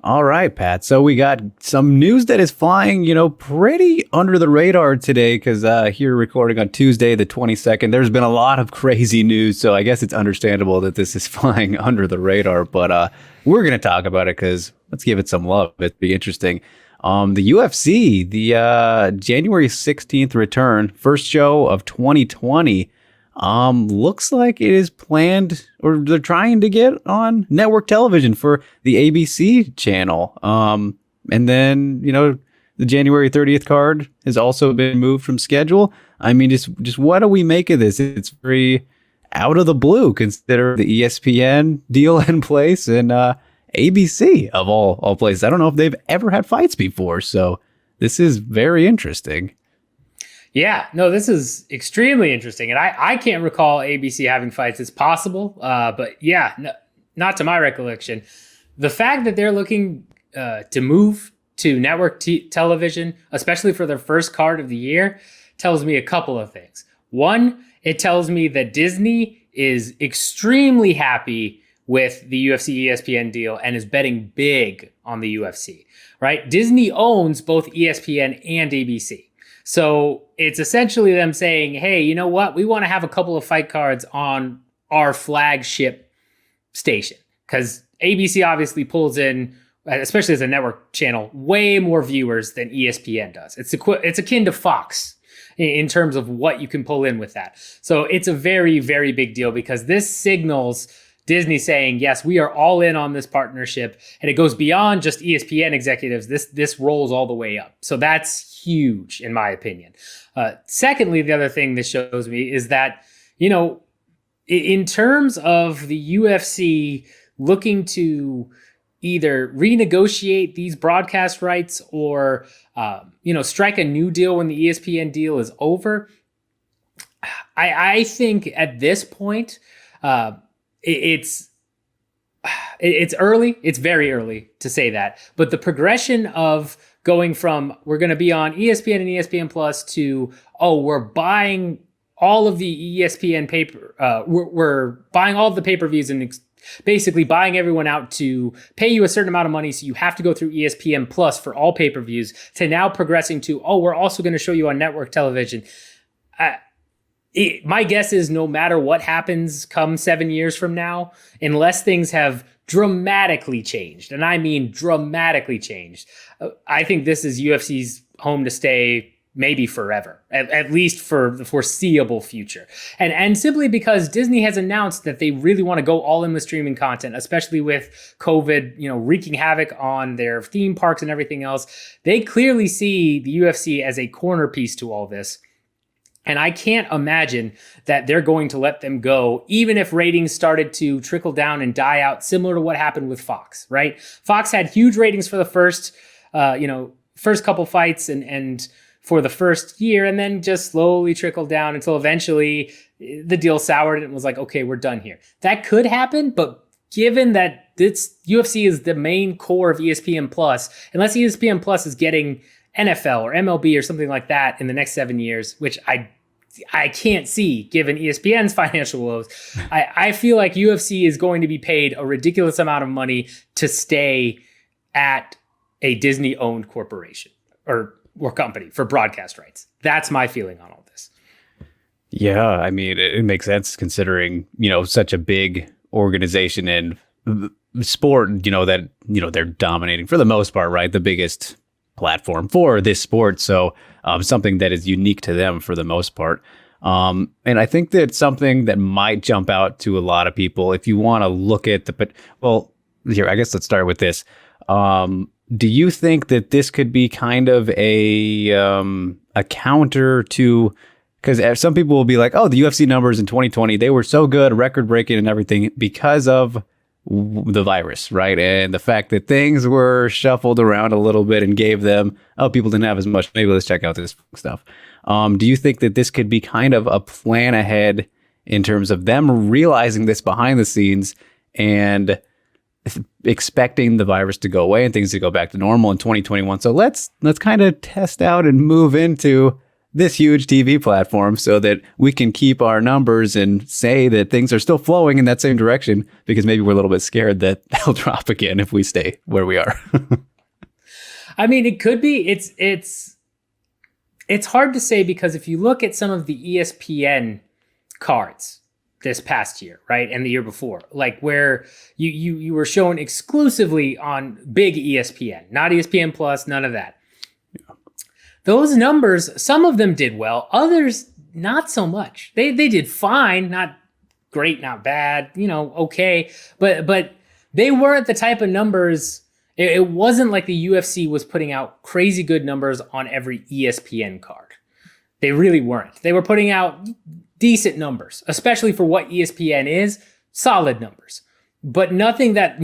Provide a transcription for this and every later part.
All right, Pat. So we got some news that is flying, pretty under the radar today because here recording on Tuesday, the 22nd, there's been a lot of crazy news. So I guess it's understandable that this is flying under the radar, but we're going to talk about it because let's give it some love. It'd be interesting. The UFC, the January 16th return, first show of 2020. Looks like it is planned, or they're trying to get on network television for the ABC channel. And then, the January 30th card has also been moved from schedule. I mean, just what do we make of this? It's very out of the blue, consider the ESPN deal in place and ABC of all places. I don't know if they've ever had fights before, so this is very interesting. Yeah, no, this is extremely interesting. And I can't recall ABC having fights. It's possible. But yeah, no, not to my recollection. The fact that they're looking to move to network television, especially for their first card of the year, tells me a couple of things. One, it tells me that Disney is extremely happy with the UFC ESPN deal and is betting big on the UFC, right? Disney owns both ESPN and ABC. So it's essentially them saying, hey, you know what? We want to have a couple of fight cards on our flagship station because ABC obviously pulls in, especially as a network channel, way more viewers than ESPN does. It's akin to Fox in terms of what you can pull in with that. So it's a very, very big deal because this signals Disney saying, yes, we are all in on this partnership, and it goes beyond just ESPN executives. This rolls all the way up. So that's huge, in my opinion. Secondly, the other thing this shows me is that, in terms of the UFC looking to either renegotiate these broadcast rights or, strike a new deal when the ESPN deal is over, I think at this point, it's early. It's very early to say that. But the progression of going from we're going to be on ESPN and ESPN Plus to, we're buying all of the ESPN we're buying all of the pay-per-views and basically buying everyone out to pay you a certain amount of money. So you have to go through ESPN Plus for all pay-per-views, to now progressing to, we're also going to show you on network television. My guess is no matter what happens come 7 years from now, unless things have dramatically changed, and I mean dramatically changed, I think this is UFC's home to stay maybe forever, at least for the foreseeable future. And simply because Disney has announced that they really want to go all in with streaming content, especially with COVID, wreaking havoc on their theme parks and everything else. They clearly see the UFC as a corner piece to all this. And I can't imagine that they're going to let them go, even if ratings started to trickle down and die out, similar to what happened with Fox, right? Fox had huge ratings for the first couple fights and for the first year, and then just slowly trickled down until eventually the deal soured and it was like, okay, we're done here. That could happen, but given that this UFC is the main core of ESPN Plus, unless ESPN Plus is getting NFL or MLB or something like that in the next 7 years, which I can't see given ESPN's financial woes, I feel like UFC is going to be paid a ridiculous amount of money to stay at a Disney-owned corporation or company for broadcast rights. That's my feeling on all this. Yeah, I mean, it makes sense considering, such a big organization in sport, that, they're dominating for the most part, right? The biggest platform for this sport. So something that is unique to them for the most part. And I think that something that might jump out to a lot of people, if you want to look at here, I guess let's start with this. Do you think that this could be kind of a counter to, because some people will be like, the UFC numbers in 2020, they were so good, record breaking and everything because of the virus, right? And the fact that things were shuffled around a little bit and gave them, people didn't have as much, maybe let's check out this stuff. Do you think that this could be kind of a plan ahead in terms of them realizing this behind the scenes and expecting the virus to go away and things to go back to normal in 2021? So let's kind of test out and move into this huge TV platform so that we can keep our numbers and say that things are still flowing in that same direction, because maybe we're a little bit scared that they'll drop again if we stay where we are. I mean, it could be. It's hard to say, because if you look at some of the ESPN cards this past year, right, and the year before, like where you were shown exclusively on big ESPN, not ESPN Plus, none of that. Yeah. Those numbers, some of them did well, others not so much. They did fine, not great, not bad, okay, but they weren't the type of numbers. It wasn't like the UFC was putting out crazy good numbers on every ESPN card. They really weren't. They were putting out decent numbers, especially for what ESPN is, solid numbers. But nothing that,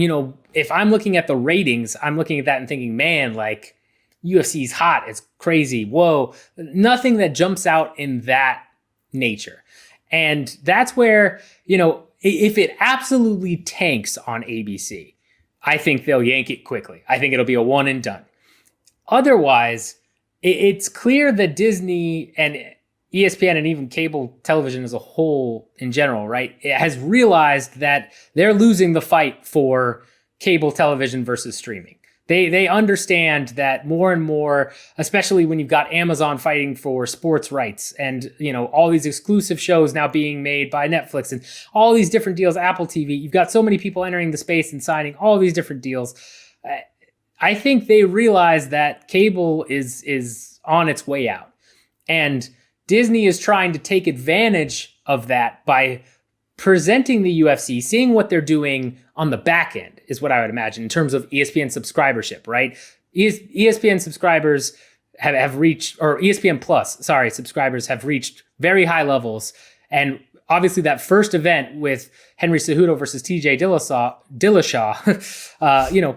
if I'm looking at the ratings, I'm looking at that and thinking, man, like UFC's hot, it's crazy, whoa. Nothing that jumps out in that nature. And that's where, if it absolutely tanks on ABC, I think they'll yank it quickly. I think it'll be a one and done. Otherwise, it's clear that Disney and ESPN and even cable television as a whole in general, right, it has realized that they're losing the fight for cable television versus streaming. They understand that more and more, especially when you've got Amazon fighting for sports rights and, all these exclusive shows now being made by Netflix and all these different deals, Apple TV, you've got so many people entering the space and signing all these different deals. I think they realize that cable is on its way out. And Disney is trying to take advantage of that by presenting the UFC, seeing what they're doing on the back end is what I would imagine in terms of ESPN subscribership, right? ESPN subscribers have reached, or ESPN Plus, subscribers have reached very high levels. And obviously that first event with Henry Cejudo versus TJ Dillashaw,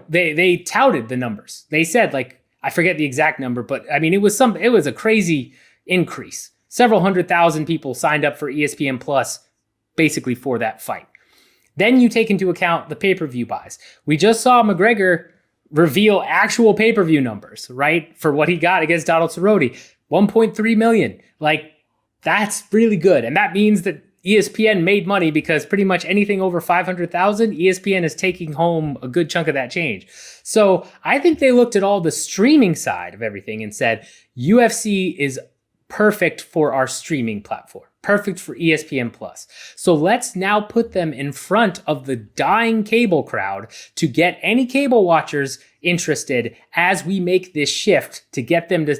they touted the numbers. They said, like, I forget the exact number, but I mean, it was a crazy increase. Several 100,000 people signed up for ESPN Plus basically for that fight. Then you take into account the pay-per-view buys. We just saw McGregor reveal actual pay-per-view numbers, right? For what he got against Donald Cerrone, 1.3 million. Like, that's really good. And that means that ESPN made money, because pretty much anything over 500,000, ESPN is taking home a good chunk of that change. So I think they looked at all the streaming side of everything and said, UFC is perfect for our streaming platform, perfect for ESPN Plus. So let's now put them in front of the dying cable crowd to get any cable watchers interested as we make this shift to get them to,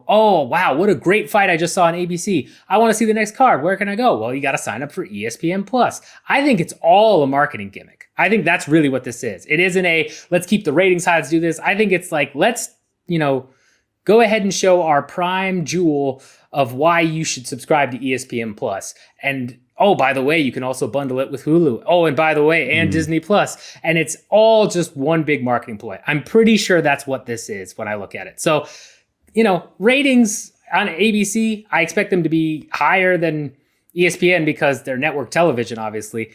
oh, wow, what a great fight I just saw on ABC. I want to see the next card. Where can I go? Well, you got to sign up for ESPN Plus. I think it's all a marketing gimmick. I think that's really what this is. It isn't let's keep the ratings high, let's do this. I think it's like, let's, go ahead and show our prime jewel of why you should subscribe to ESPN Plus. And, oh, by the way, you can also bundle it with Hulu. Oh, and by the way, and Disney Plus. And it's all just one big marketing ploy. I'm pretty sure that's what this is when I look at it. So, ratings on ABC, I expect them to be higher than ESPN because they're network television, obviously.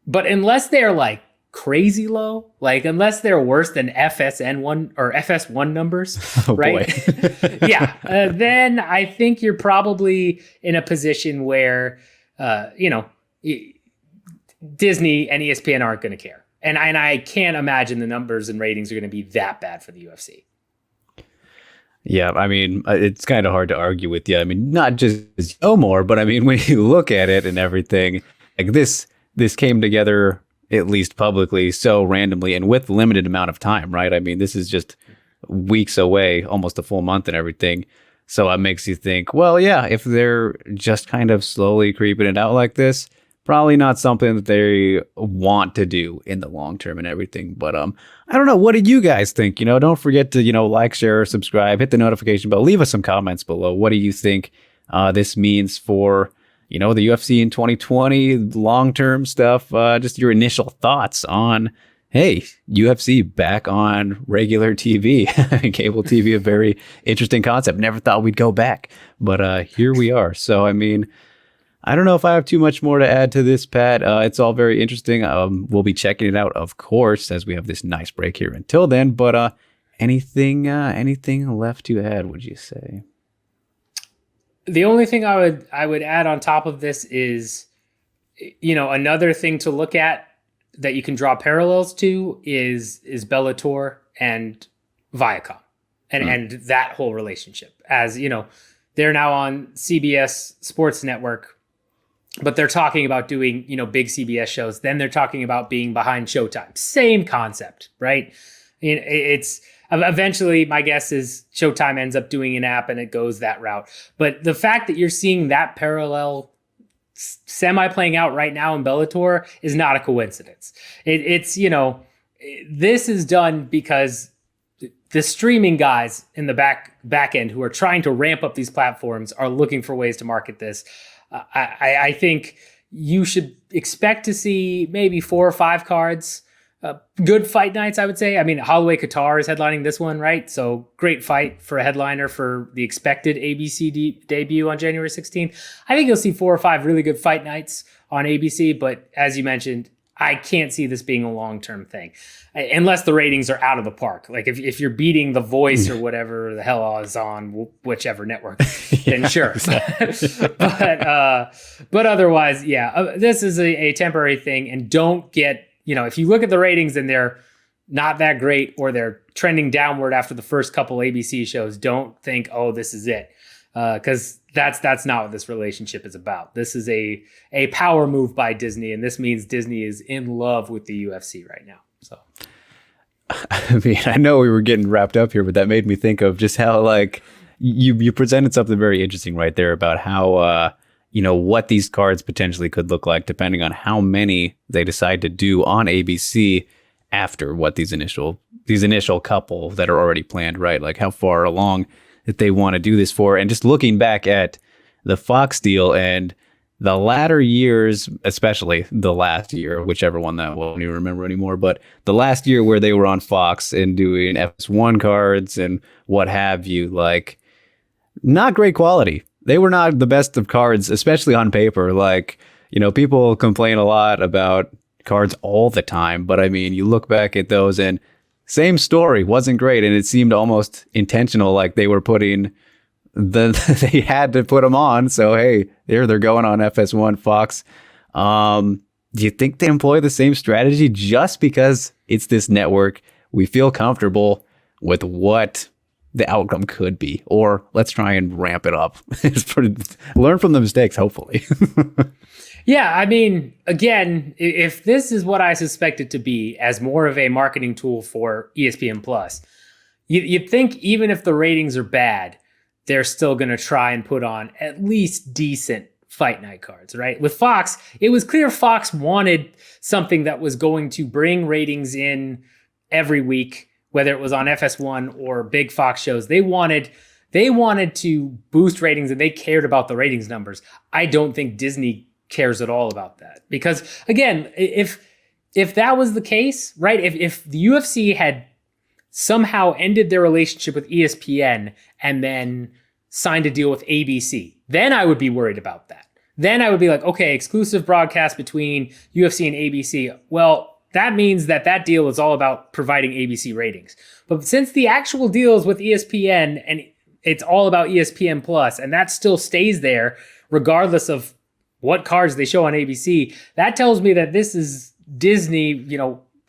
But unless they're like crazy low, like unless they're worse than FS1 or FS1 numbers, right? Yeah. Then I think you're probably in a position where, Disney and ESPN aren't going to care. And I can't imagine the numbers and ratings are going to be that bad for the UFC. Yeah, I mean, it's kind of hard to argue with you. I mean, not just more, but I mean, when you look at it and everything, like this came together, at least publicly, so randomly and with limited amount of time, right? I mean, this is just weeks away, almost a full month and everything. So it makes you think, well, yeah, if they're just kind of slowly creeping it out like this, probably not something that they want to do in the long term and everything. But I don't know. What do you guys think? Don't forget to, like, share, subscribe, hit the notification bell, leave us some comments below. What do you think this means for the UFC in 2020, long-term stuff, just your initial thoughts on, hey, UFC back on regular TV. I mean, cable TV, a very interesting concept. Never thought we'd go back, but here we are. So, I mean, I don't know if I have too much more to add to this, Pat. It's all very interesting. We'll be checking it out, of course, as we have this nice break here until then. But anything left to add, would you say? The only thing I would add on top of this is, another thing to look at that you can draw parallels to is Bellator and Viacom and that whole relationship. As they're now on CBS Sports Network, but they're talking about doing big CBS shows. Then they're talking about being behind Showtime. Same concept, right? It's eventually, my guess is Showtime ends up doing an app and it goes that route. But the fact that you're seeing that parallel semi playing out right now in Bellator is not a coincidence. It's this is done because the streaming guys in the back end who are trying to ramp up these platforms are looking for ways to market this. I think you should expect to see maybe 4 or 5 cards. Good fight nights, I would say. I mean, Holloway Kattar is headlining this one, right? So great fight for a headliner for the expected ABC debut on January 16th. I think you'll see 4 or 5 really good fight nights on ABC, but as you mentioned, I can't see this being a long-term thing unless the ratings are out of the park. Like if you're beating The Voice or whatever the hell is on whichever network, then sure. But otherwise, this is a temporary thing, and don't get, if you look at the ratings and they're not that great or they're trending downward after the first couple ABC shows, don't think, oh, this is it. Because that's not what this relationship is about. This is a power move by Disney, and this means Disney is in love with the UFC right now. So, I mean, I know we were getting wrapped up here, but that made me think of just how, like, you presented something very interesting right there about how what these cards potentially could look like depending on how many they decide to do on ABC after what these initial couple that are already planned, right? Like how far along that they want to do this for. And just looking back at the Fox deal and the latter years, especially the last year, whichever one that won't even remember anymore, but the last year where they were on Fox and doing FS1 cards and what have you, like, not great quality. They were not the best of cards, especially on paper. Like, people complain a lot about cards all the time, but I mean, you look back at those and same story, wasn't great, and it seemed almost intentional, like they were putting they had to put them on. So hey, they're going on FS1 Fox. Do you think they employ the same strategy just because it's this network? We feel comfortable with what the outcome could be, or let's try and ramp it up. Learn from the mistakes, hopefully. Yeah, I mean, again, if this is what I suspect it to be as more of a marketing tool for ESPN Plus, you'd think even if the ratings are bad, they're still going to try and put on at least decent fight night cards, right? With Fox, it was clear Fox wanted something that was going to bring ratings in every week, whether it was on FS1 or big Fox shows. They wanted to boost ratings, and they cared about the ratings numbers. I don't think Disney cares at all about that, because again, if that was the case, right? If the UFC had somehow ended their relationship with ESPN and then signed a deal with ABC, then I would be worried about that. Then I would be like, okay, exclusive broadcast between UFC and ABC. Well, that means that deal is all about providing ABC ratings. But since the actual deal is with ESPN and it's all about ESPN Plus, and that still stays there regardless of what cards they show on ABC, that tells me that this is Disney,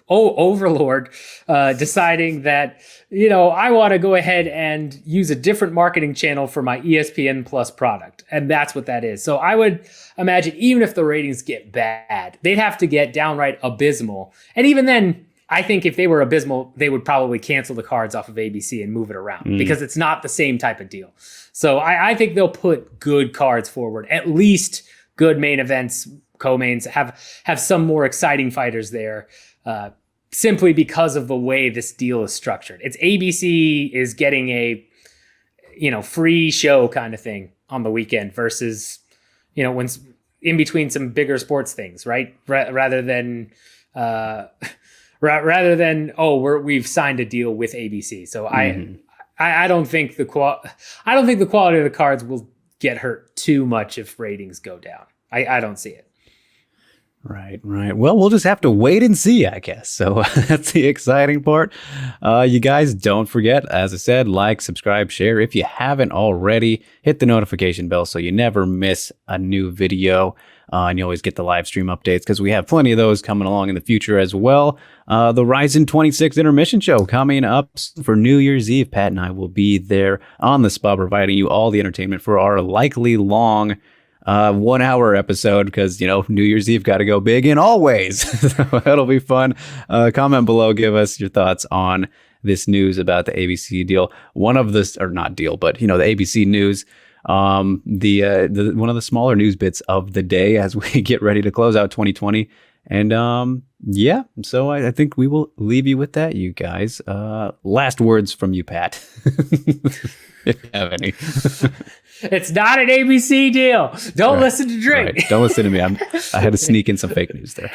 overlord, deciding that, I want to go ahead and use a different marketing channel for my ESPN Plus product. And that's what that is. So I would imagine even if the ratings get bad, they'd have to get downright abysmal. And even then, I think if they were abysmal, they would probably cancel the cards off of ABC and move it around because it's not the same type of deal. So I think they'll put good cards forward, at least good main events, co-mains, have some more exciting fighters there, simply because of the way this deal is structured. It's ABC is getting a, free show kind of thing on the weekend versus, when in between some bigger sports things, right? Rather than we've signed a deal with ABC. So I don't think the quality of the cards will get hurt too much if ratings go down. I don't see it. Right, right. Well, we'll just have to wait and see, I guess. So that's the exciting part. You guys don't forget, as I said, like, subscribe, share. If you haven't already, hit the notification bell so you never miss a new video. And you always get the live stream updates because we have plenty of those coming along in the future as well. The Ryzen 26 intermission show coming up for New Year's Eve. Pat and I will be there on the spot providing you all the entertainment for our likely long 1 hour episode because, New Year's Eve got to go big in all ways. So it'll be fun. Comment below. Give us your thoughts on this news about the ABC deal. One of the, or not deal, but, the ABC news. The one of the smaller news bits of the day as we get ready to close out 2020. And so I think we will leave you with that, you guys. Last words from you, Pat. If you have any. It's not an ABC deal. Don't listen to Drake. Right. Don't listen to me. I had to sneak in some fake news there.